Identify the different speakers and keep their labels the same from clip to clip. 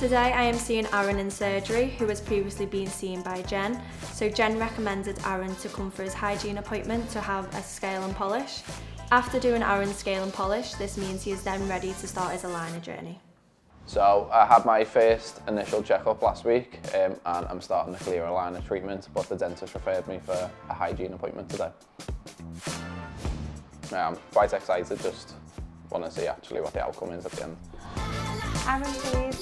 Speaker 1: Today I am seeing Aaron in surgery, who has previously been seen by Jen. So Jen recommended Aaron to come for his hygiene appointment to have a scale and polish. After doing Aaron's scale and polish, this means he is then ready to start his aligner journey.
Speaker 2: So I had my first initial checkup last week and I'm starting the clear aligner treatment, but the dentist referred me for a hygiene appointment today. I'm quite excited, just want to see actually what the outcome is at the end.
Speaker 1: Aaron, please.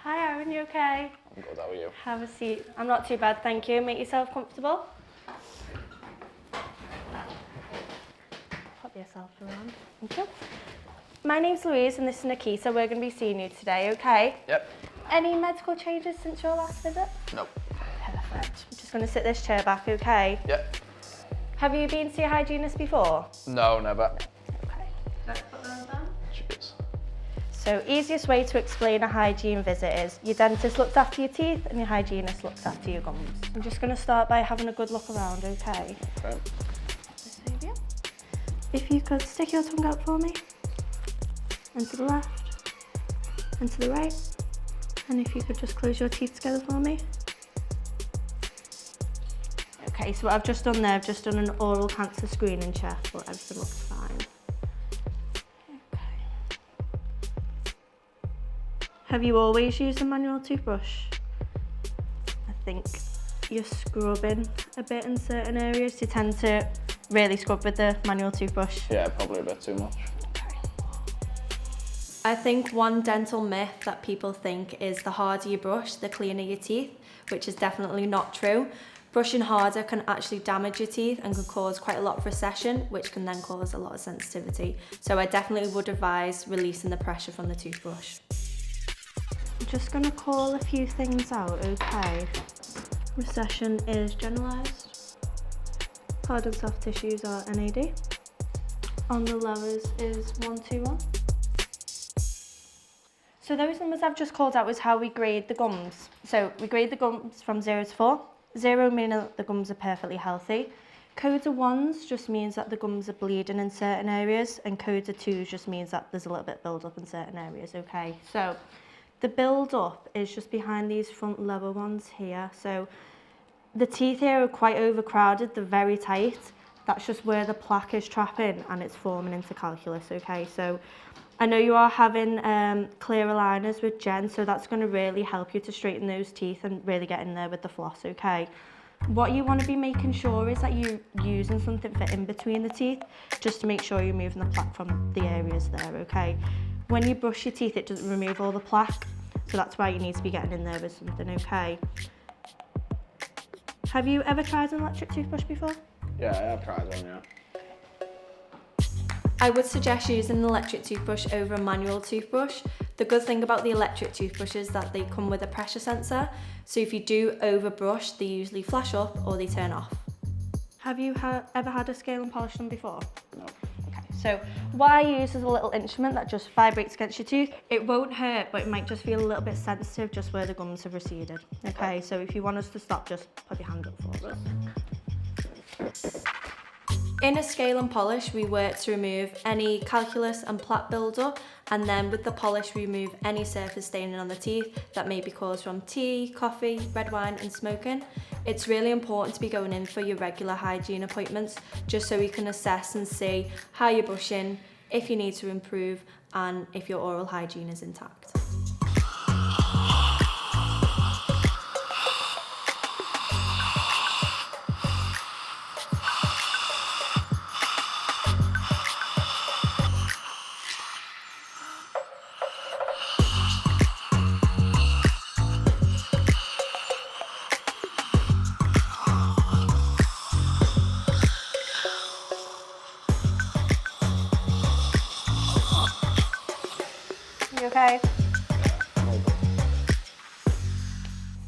Speaker 1: Hi Aaron, you okay?
Speaker 2: I'm good, how are you?
Speaker 1: Have a seat. I'm not too bad, thank you. Make yourself comfortable. Pop yourself around. Thank you. My name's Louise and this is Nikita. We're going to be seeing you today, okay?
Speaker 2: Yep.
Speaker 1: Any medical changes since your last visit?
Speaker 2: Nope.
Speaker 1: Perfect. I'm just going to sit this chair back, okay?
Speaker 2: Yep.
Speaker 1: Have you been to see a hygienist before?
Speaker 2: No, never.
Speaker 1: Okay. Let's put those on.
Speaker 2: Cheers.
Speaker 1: So, easiest way to explain a hygiene visit is your dentist looks after your teeth and your hygienist looks after your gums. I'm just going to start by having a good look around, okay?
Speaker 2: Okay.
Speaker 1: If you could stick your tongue out for me, and to the left, and to the right, and if you could just close your teeth together for me. Okay, so what I've just done there, I've just done an oral cancer screening check, but everything looks fine. Okay. Have you always used a manual toothbrush? I think you're scrubbing a bit in certain areas. You tend to really scrub with the manual toothbrush.
Speaker 2: Yeah, probably a bit too much.
Speaker 1: I think one dental myth that people think is the harder you brush, the cleaner your teeth, which is definitely not true. Brushing harder can actually damage your teeth and can cause quite a lot of recession, which can then cause a lot of sensitivity. So I definitely would advise releasing the pressure from the toothbrush. I'm just going to call a few things out, okay? Recession is generalised. Hard and soft tissues are NAD. On the lowers is 121. So those numbers I've just called out is how we grade the gums. So we grade the gums from 0 to 4. 0 meaning that the gums are perfectly healthy. Codes of 1s just means that the gums are bleeding in certain areas, and codes of 2s just means that there's a little bit build up in certain areas, okay? So the build up is just behind these front lower ones here. So the teeth here are quite overcrowded, they're very tight. That's just where the plaque is trapping and it's forming into calculus, okay? So I know you are having clear aligners with Jen, so that's going to really help you to straighten those teeth and really get in there with the floss, okay? What you want to be making sure is that you're using something for in between the teeth, just to make sure you're moving the plaque from the areas there, okay? When you brush your teeth, it doesn't remove all the plaque, so that's why you need to be getting in there with something, okay? Have you ever tried an electric toothbrush before?
Speaker 2: Yeah, I have tried one, yeah.
Speaker 1: I would suggest using an electric toothbrush over a manual toothbrush. The good thing about the electric toothbrush is that they come with a pressure sensor, so if you do overbrush, they usually flash up or they turn off. Have you ever had a scale and polish done before?
Speaker 2: No.
Speaker 1: Okay, so what I use is a little instrument that just vibrates against your tooth. It won't hurt, but it might just feel a little bit sensitive just where the gums have receded. Okay, so if you want us to stop, just put your hand up for us. In a scale and polish, we work to remove any calculus and plaque buildup, and then with the polish, we remove any surface staining on the teeth that may be caused from tea, coffee, red wine, and smoking. It's really important to be going in for your regular hygiene appointments, just so we can assess and see how you're brushing, if you need to improve, and if your oral hygiene is intact. You okay?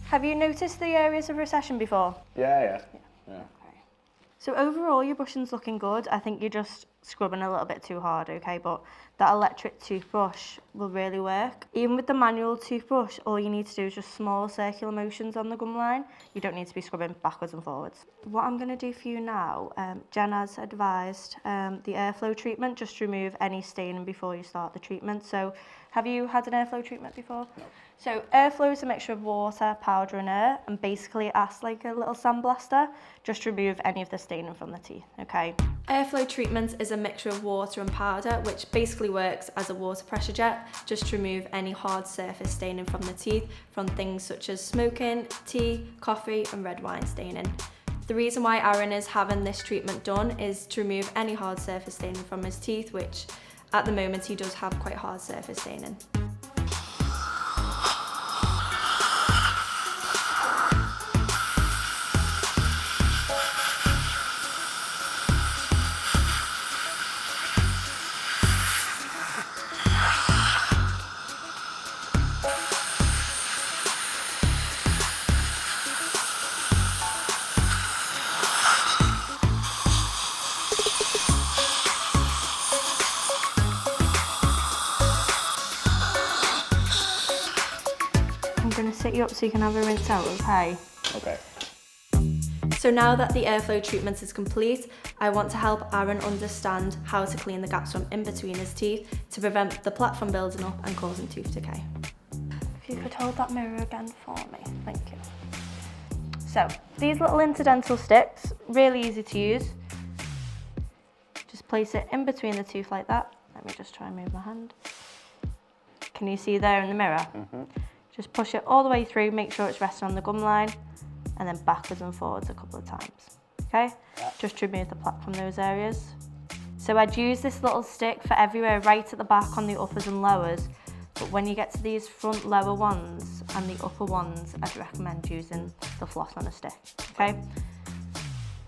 Speaker 1: Have you noticed the areas of recession before?
Speaker 2: Yeah.
Speaker 1: Okay. So overall, your brushing's looking good. I think you're just scrubbing a little bit too hard, okay? But that electric toothbrush will really work. Even with the manual toothbrush, all you need to do is just small circular motions on the gum line. You don't need to be scrubbing backwards and forwards. What I'm gonna do for you now, Jen has advised the airflow treatment, just to remove any staining before you start the treatment. So have you had an airflow treatment before? No. So airflow is a mixture of water, powder and air, and basically it acts like a little sandblaster, just to remove any of the staining from the teeth, okay? Airflow treatment is a mixture of water and powder, which basically works as a water pressure jet, just to remove any hard surface staining from the teeth, from things such as smoking, tea, coffee and red wine staining. The reason why Aaron is having this treatment done is to remove any hard surface staining from his teeth, which at the moment he does have quite hard surface staining. I'm going to sit you up so you can have a rinse out, okay?
Speaker 2: Okay.
Speaker 1: So now that the airflow treatment is complete, I want to help Aaron understand how to clean the gaps from in between his teeth to prevent the plaque from building up and causing tooth decay. If you could hold that mirror again for me, thank you. So, these little interdental sticks, really easy to use. Just place it in between the tooth like that. Let me just try and move my hand. Can you see there in the mirror? Mm-hmm. Just push it all the way through, make sure it's resting on the gum line, and then backwards and forwards a couple of times, okay? Yeah. Just to remove the plaque from those areas. So I'd use this little stick for everywhere, right at the back on the uppers and lowers, but when you get to these front lower ones and the upper ones, I'd recommend using the floss on a stick, okay?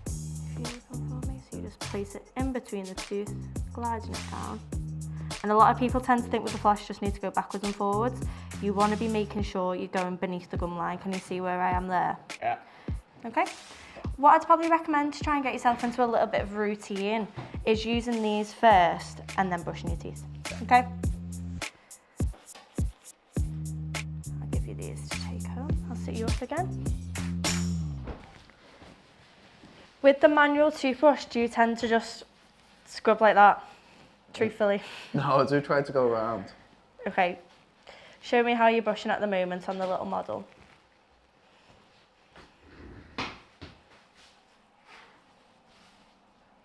Speaker 1: If you come for me, so you just place it in between the tooth, gliding it down. And a lot of people tend to think with the floss you just need to go backwards and forwards. You want to be making sure you're going beneath the gum line. Can you see where I am there?
Speaker 2: Yeah.
Speaker 1: Okay. What I'd probably recommend to try and get yourself into a little bit of routine is using these first and then brushing your teeth. Okay? I'll give you these to take home. I'll sit you up again. With the manual toothbrush, do you tend to just scrub like that? Truthfully.
Speaker 2: No, I do try to go around.
Speaker 1: Okay. Show me how you're brushing at the moment on the little model.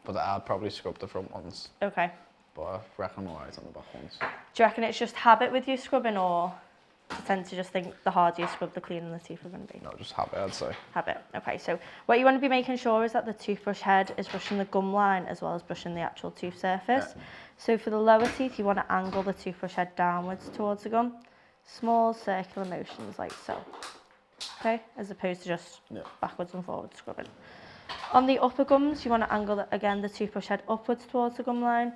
Speaker 2: But I'd probably scrub the front ones.
Speaker 1: Okay.
Speaker 2: But I reckon I'm alright on the back ones.
Speaker 1: Do you reckon it's just habit with you scrubbing, or do you tend to just think the harder you scrub, the cleaner the teeth are going to be?
Speaker 2: No, just habit, I'd say.
Speaker 1: Habit. Okay, so what you want to be making sure is that the toothbrush head is brushing the gum line as well as brushing the actual tooth surface. Yeah. So for the lower teeth, you want to angle the toothbrush head downwards towards the gum. Small circular motions like so. Okay, as opposed to just backwards and forwards scrubbing. On the upper gums, you want to angle, again, the toothbrush head upwards towards the gum line.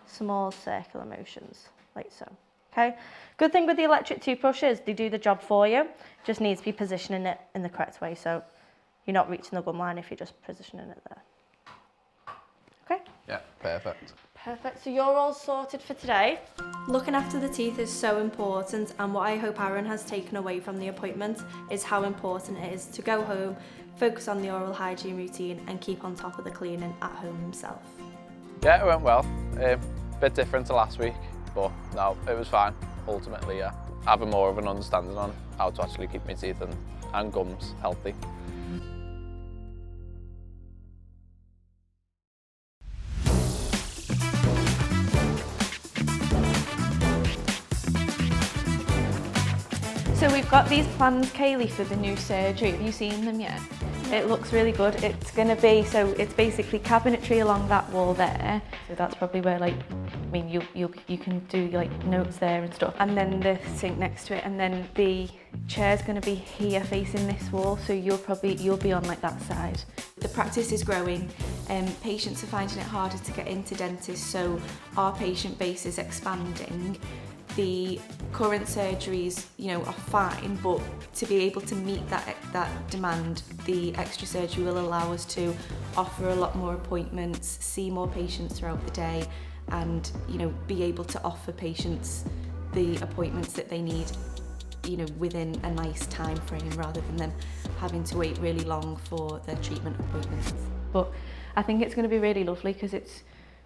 Speaker 1: Small circular motions, like so. Okay? Good thing with the electric toothbrush is they do the job for you. Just needs to be positioning it in the correct way, so you're not reaching the gum line if you're just positioning it there. Okay?
Speaker 2: Yeah, perfect.
Speaker 1: Perfect, so you're all sorted for today. Looking after the teeth is so important, and what I hope Aaron has taken away from the appointment is how important it is to go home, focus on the oral hygiene routine and keep on top of the cleaning at home himself.
Speaker 2: Yeah, it went well. Bit different to last week, but no, it was fine. Ultimately, yeah. Having more of an understanding on how to actually keep my teeth and gums healthy.
Speaker 3: So we've got these plans, Kaylee, for the new surgery. Have you seen them yet? It looks really good. It's going to be, so it's basically cabinetry along that wall there. So that's probably where, like, I mean, you can do like notes there and stuff. And then the sink next to it, and then the chair's going to be here facing this wall. So you'll be on like that side. The practice is growing. Patients are finding it harder to get into dentists, so our patient base is expanding. the current surgeries, you know, are fine, but to be able to meet that demand, the extra surgery will allow us to offer a lot more appointments, see more patients throughout the day, and, you know, be able to offer patients the appointments that they need, you know, within a nice time frame, rather than them having to wait really long for their treatment appointments. But I think it's going to be really lovely because it's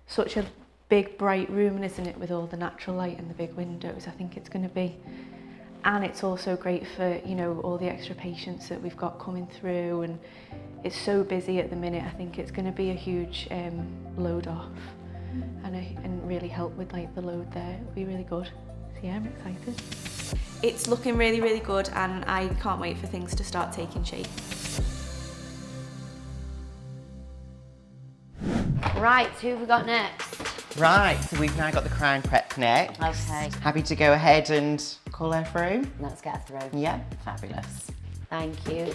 Speaker 3: such a big bright room, isn't it, with all the natural light and the big windows. I think it's going to be, and it's also great for, you know, all the extra patients that we've got coming through, and it's so busy at the minute. I think it's going to be a huge load off and really help with like the load there. It'll be really good. So yeah, I'm excited. It's looking really, really good, and I can't wait for things to start taking shape.
Speaker 4: Right, who have we got next?
Speaker 5: Right, so we've now got the crown prep next.
Speaker 4: Okay.
Speaker 5: Happy to go ahead and call her through?
Speaker 4: Let's get her through.
Speaker 5: Yeah, fabulous.
Speaker 4: Thank you.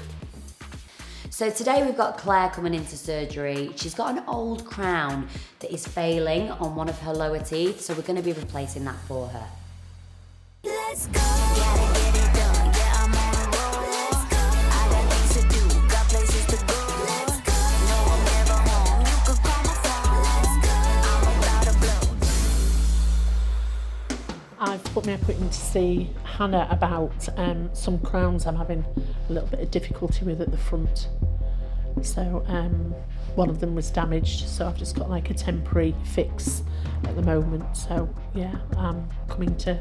Speaker 4: So today we've got Claire coming into surgery. She's got an old crown that is failing on one of her lower teeth, so we're going to be replacing that for her.
Speaker 6: Let's go. Gotta get it done. Yeah, I'm on the road. Let's go. I got things to do. Got places to go. Let's go. No, I'm never home. You can call my phone. Let's go. I'm about to blow.
Speaker 7: I've put my appointment to see Hanna about some crowns I'm having a little bit of difficulty with at the front. So one of them was damaged, so I've just got like a temporary fix at the moment. So yeah, I'm coming to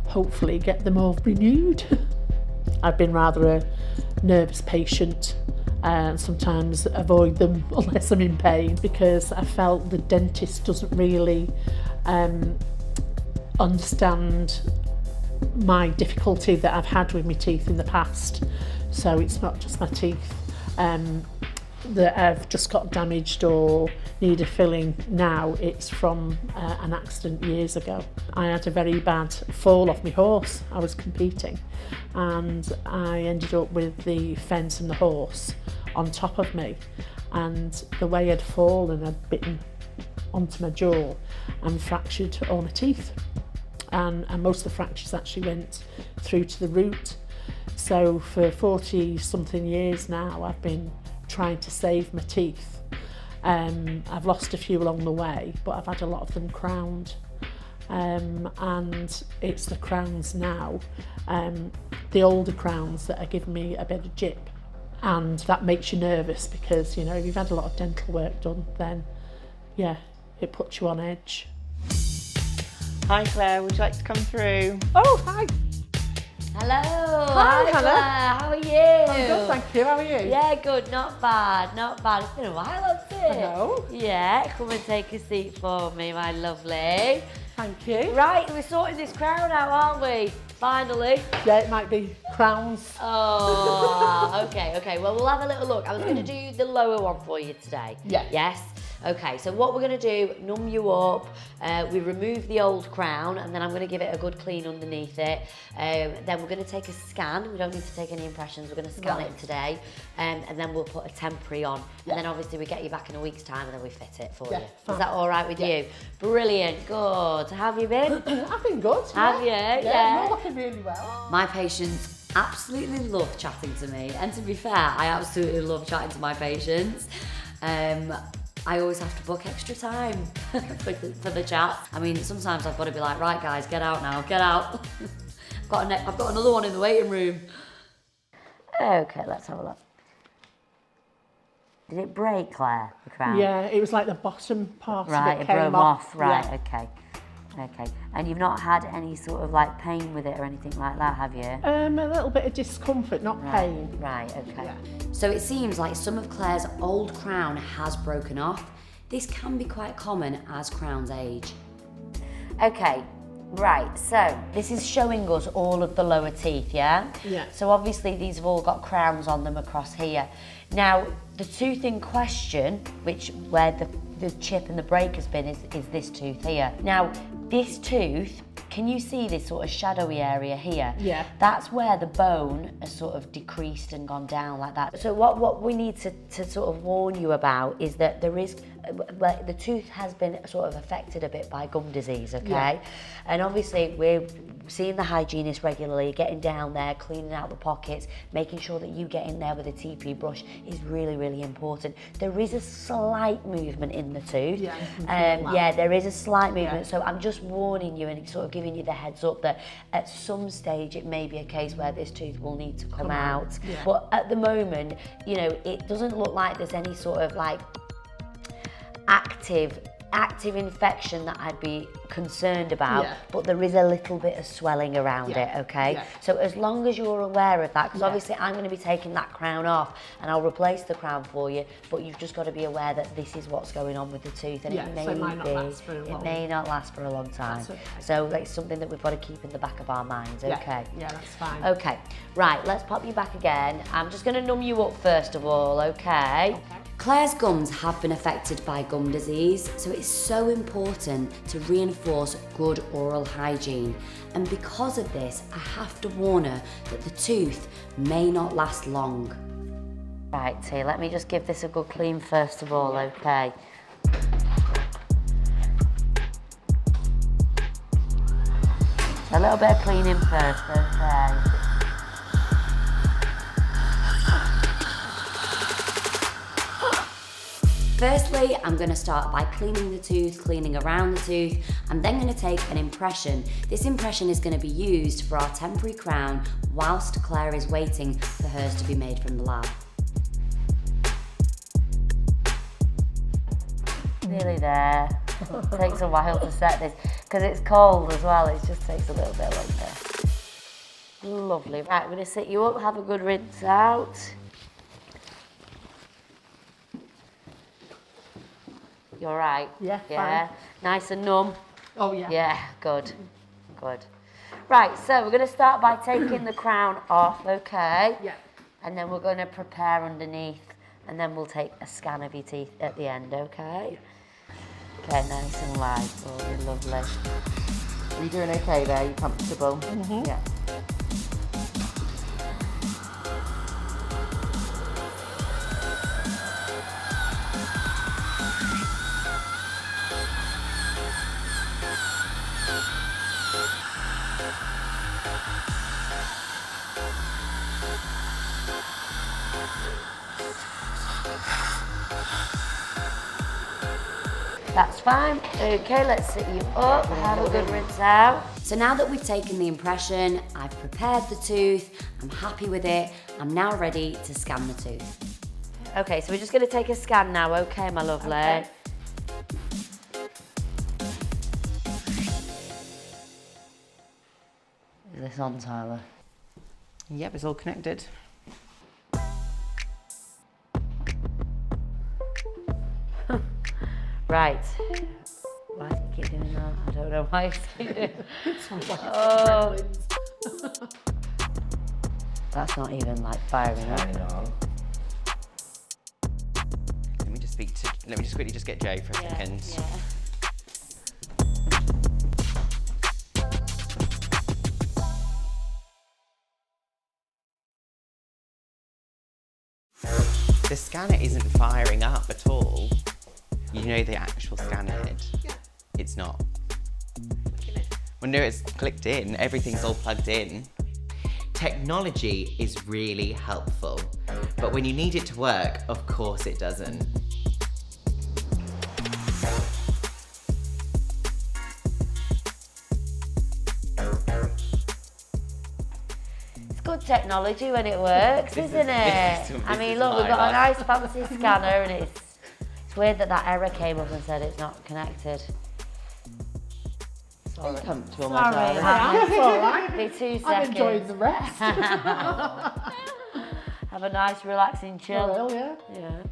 Speaker 7: hopefully get them all renewed. I've been rather a nervous patient and sometimes avoid them unless I'm in pain, because I felt the dentist doesn't really understand my difficulty that I've had with my teeth in the past. So it's not just my teeth that have just got damaged or need a filling now. It's from an accident years ago. I had a very bad fall off my horse. I was competing and I ended up with the fence and the horse on top of me, and the way I'd fallen, I'd bitten onto my jaw and fractured all my teeth, and most of the fractures actually went through to the root. So for 40 something years now I've been trying to save my teeth. I've lost a few along the way, but I've had a lot of them crowned, and it's the crowns now, the older crowns, that are giving me a bit of jip, and that makes you nervous because, you know, if you've had a lot of dental work done, then yeah, it puts you on edge.
Speaker 5: Hi Claire, would you like to come through?
Speaker 7: Oh, hi.
Speaker 4: Hello.
Speaker 7: Hi, Hanna.
Speaker 4: Claire. How are you?
Speaker 7: I'm good, thank you. How are you?
Speaker 4: Yeah, good. Not bad. Not bad. It's been a while, hasn't it?
Speaker 7: I know.
Speaker 4: Yeah, come and take a seat for me, my lovely.
Speaker 7: Thank you.
Speaker 4: Right, we're sorting this crown out, aren't we? Finally.
Speaker 7: Yeah, it might be crowns.
Speaker 4: Oh, okay. Well, we'll have a little look. I was going to do the lower one for you today.
Speaker 7: Yeah.
Speaker 4: Yes? Okay, so what we're going to do, numb you up, we remove the old crown, and then I'm going to give it a good clean underneath it. Then we're going to take a scan. We don't need to take any impressions. We're going to scan it today, and then we'll put a temporary on.
Speaker 7: Yeah.
Speaker 4: And then obviously we get you back in a week's time, and then we fit it for you.
Speaker 7: fine.
Speaker 4: Is that all right with you? Brilliant, good. How have you been?
Speaker 7: I've been good.
Speaker 4: Have you?
Speaker 7: Yeah, you're looking really well.
Speaker 4: My patients absolutely love chatting to me, and to be fair, I absolutely love chatting to my patients. I always have to book extra time for the chat. I mean, sometimes I've got to be like, right guys, get out now, get out. I've got another one in the waiting room. Okay, let's have a look. Did it break, Claire, the crown?
Speaker 7: Yeah, it was like the bottom part
Speaker 4: Right,
Speaker 7: of it
Speaker 4: it
Speaker 7: came
Speaker 4: broke off. Right,
Speaker 7: Yeah.
Speaker 4: okay. And you've not had any sort of like pain with it or anything like that, have you?
Speaker 7: A little bit of discomfort, not pain.
Speaker 4: Right, okay.
Speaker 7: Yeah.
Speaker 4: So it seems like some of Claire's old crown has broken off. This can be quite common as crowns age. Okay, right, so this is showing us all of the lower teeth, yeah?
Speaker 7: Yeah.
Speaker 4: So obviously these have all got crowns on them across here. Now, the tooth in question, where the chip and the break has been, is this tooth here. Now, this tooth can you see this sort of shadowy area here?
Speaker 7: Yeah.
Speaker 4: That's where the bone has sort of decreased and gone down like that. So what we need to sort of warn you about is that there is, well, the tooth has been sort of affected a bit by gum disease, okay?
Speaker 7: Yeah.
Speaker 4: And obviously we're seeing the hygienist regularly, getting down there, cleaning out the pockets, making sure that you get in there with a TP brush is really, really important. There is a slight movement in the tooth. Yeah, there is a slight movement. So I'm just warning you and sort of giving you the heads up that at some stage it may be a case where this tooth will need to come out.
Speaker 7: Yeah.
Speaker 4: But at the moment, you know, it doesn't look like there's any sort of like active infection that I'd be concerned about, but there is a little bit of swelling around it, okay?
Speaker 7: Yeah.
Speaker 4: So as long as you're aware of that, because obviously I'm going to be taking that crown off and I'll replace the crown for you, but you've just got to be aware that this is what's going on with the tooth, and it may
Speaker 7: so it might not last for a
Speaker 4: it
Speaker 7: long
Speaker 4: may not last for a long time.
Speaker 7: That's okay.
Speaker 4: So that's something that we've got to keep in the back of our minds, okay?
Speaker 7: Yeah, that's fine.
Speaker 4: Okay, right, let's pop you back again. I'm just going to numb you up first of all, okay? Claire's gums have been affected by gum disease, so it's so important to reinforce good oral hygiene. And because of this, I have to warn her that the tooth may not last long. Right, T, let me just give this a good clean first of all, okay? So a little bit of cleaning first, okay? Firstly, I'm going to start by cleaning the tooth, cleaning around the tooth. I'm then going to take an impression. This impression is going to be used for our temporary crown whilst Claire is waiting for hers to be made from the lab. Nearly there. It takes a while to set this because it's cold as well. It just takes a little bit longer. Lovely. Right, I'm going to sit you up, have a good rinse out. You're right.
Speaker 7: Yeah,
Speaker 4: fine. Nice and numb.
Speaker 7: Oh yeah.
Speaker 4: Yeah, good. Good. Right, so we're going to start by taking the crown off, okay?
Speaker 7: Yeah.
Speaker 4: And then we're going to prepare underneath, and then we'll take a scan of your teeth at the end, okay? Okay, nice and light. Oh, you're lovely. Are you doing okay there? You comfortable? Mm-hmm. Yeah. That's fine. Okay, let's sit you up, have a good rinse out. So now that we've taken the impression, I've prepared the tooth, I'm happy with it, I'm now ready to scan the tooth. Okay, so we're just going to take a scan now, okay, my lovely? Okay. Is this on, Tyler?
Speaker 5: Yep, it's all connected.
Speaker 4: Right. Why do you keep doing that? I don't know why you keep doing that. Oh. That's not even like firing up.
Speaker 5: Let me just quickly just get Jay for a second.
Speaker 4: Yeah.
Speaker 5: The scanner isn't firing up at all. You know the actual scanner head? Yeah. It's not. Well, no, it's clicked in. Everything's all plugged in. Technology is really helpful, but when you need it to work, of course it doesn't.
Speaker 4: It's good technology when it works, isn't it? I mean, look, we've got a nice fancy scanner, and it's weird that error came up and said it's not connected.
Speaker 5: Sorry. Comfortable,
Speaker 4: Sorry,
Speaker 5: my darling.
Speaker 7: That's all right.
Speaker 4: Be 2 seconds.
Speaker 7: I'm enjoying the rest.
Speaker 4: Have a nice, relaxing chill.
Speaker 7: Well, yeah.
Speaker 4: Yeah.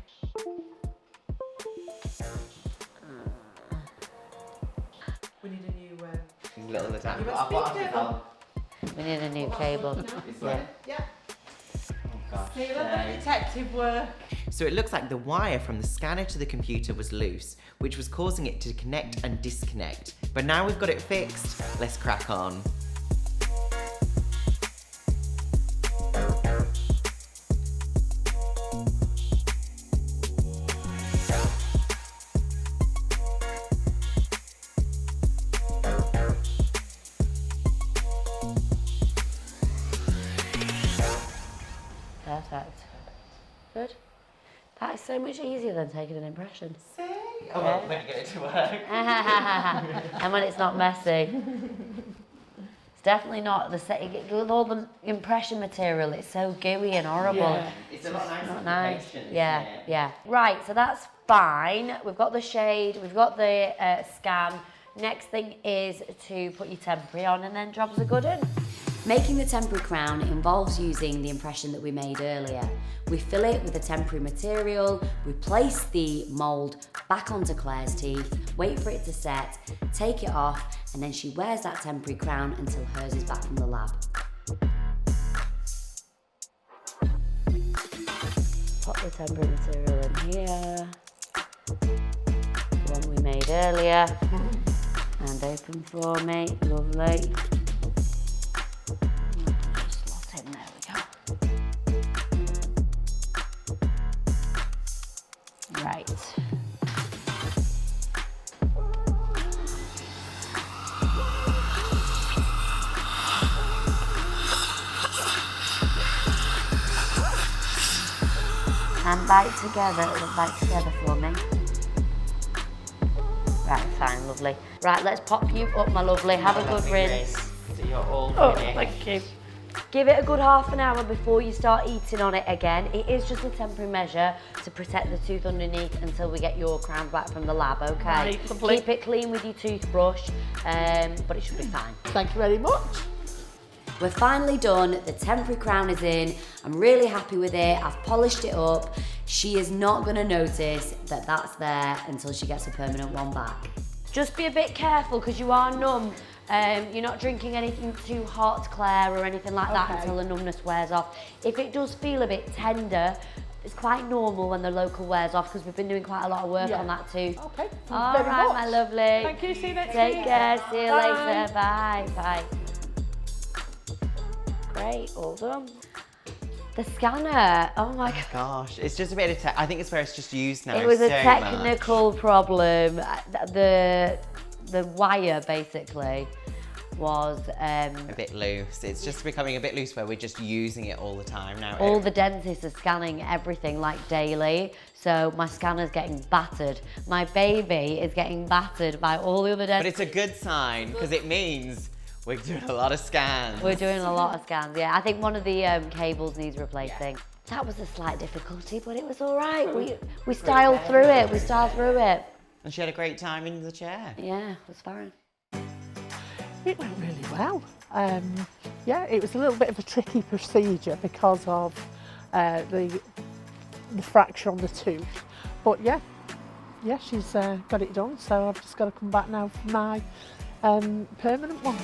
Speaker 7: We need a new
Speaker 5: Little adapter.
Speaker 4: We need a new cable.
Speaker 7: Yeah.
Speaker 5: Oh gosh.
Speaker 7: See, let the detective work.
Speaker 5: So it looks like the wire from the scanner to the computer was loose, which was causing it to connect and disconnect. But now we've got it fixed, let's crack on.
Speaker 4: Perfect. Good. That is so much easier than taking an impression.
Speaker 5: See? Oh, well, when you get it to work.
Speaker 4: And when it's not messy. It's definitely not the same. With all the impression material, it's so gooey and horrible.
Speaker 7: Yeah.
Speaker 5: It's a lot nicer
Speaker 4: Not
Speaker 5: for
Speaker 4: nice.
Speaker 5: the patient,
Speaker 4: Yeah,
Speaker 5: isn't it?
Speaker 4: yeah. Right, so that's fine. We've got the shade, we've got the scan. Next thing is to put your temporary on, and then jobs are good in.
Speaker 8: Making the temporary crown involves using the impression that we made earlier. We fill it with the temporary material, we place the mould back onto Claire's teeth, wait for it to set, take it off, and then she wears that temporary crown until hers is back from the lab.
Speaker 4: Pop the temporary material in here. The one we made earlier. And open for me, lovely. Just slot in, there we go. Right. And bite together for me. Right, fine, lovely. Right, let's pop you up, my lovely. Have a good rinse.
Speaker 5: So you're all
Speaker 7: Oh,
Speaker 5: finished.
Speaker 7: thank you.
Speaker 4: Give it a good half an hour before you start eating on it again. It is just a temporary measure to protect the tooth underneath until we get your crown back from the lab, okay?
Speaker 7: Right, lovely.
Speaker 4: Keep it clean with your toothbrush, but it should be fine.
Speaker 7: Thank you very much.
Speaker 8: We're finally done, the temporary crown is in, I'm really happy with it, I've polished it up. She is not gonna notice that that's there until she gets a permanent one back.
Speaker 4: Just be a bit careful because you are numb. You're not drinking anything too hot, Claire, or anything like that
Speaker 7: Okay.
Speaker 4: until the numbness wears off. If it does feel a bit tender, it's quite normal when the local wears off because we've been doing quite a lot of work
Speaker 7: Yeah.
Speaker 4: on that too.
Speaker 7: Okay, thank you
Speaker 4: All
Speaker 7: very
Speaker 4: right,
Speaker 7: much.
Speaker 4: my lovely.
Speaker 7: Thank you, see you next
Speaker 4: Take
Speaker 7: week.
Speaker 4: care, see you
Speaker 7: Bye.
Speaker 4: later. Bye, bye. Great, all done. The scanner, oh my God.
Speaker 5: Gosh, it's just a bit of I think it's where it's just used now.
Speaker 4: It was a
Speaker 5: so
Speaker 4: technical problem. The wire basically was
Speaker 5: a bit loose. It's just becoming a bit loose where we're just using it all the time now.
Speaker 4: all the dentists are scanning everything like daily, so my scanner's getting battered. My baby is getting battered by all the other
Speaker 5: But
Speaker 4: dentists.
Speaker 5: it's a good sign because it means we're doing a lot of scans.
Speaker 4: We're doing a lot of scans, yeah. I think one of the cables needs replacing. That was a slight difficulty, but it was all right. We styled through it. We styled through it.
Speaker 5: And she had a great time in the chair.
Speaker 4: Yeah, it was fine.
Speaker 7: It went really well. Yeah, it was a little bit of a tricky procedure because of the fracture on the tooth. But yeah, she's got it done. So I've just got to come back now for my permanent one.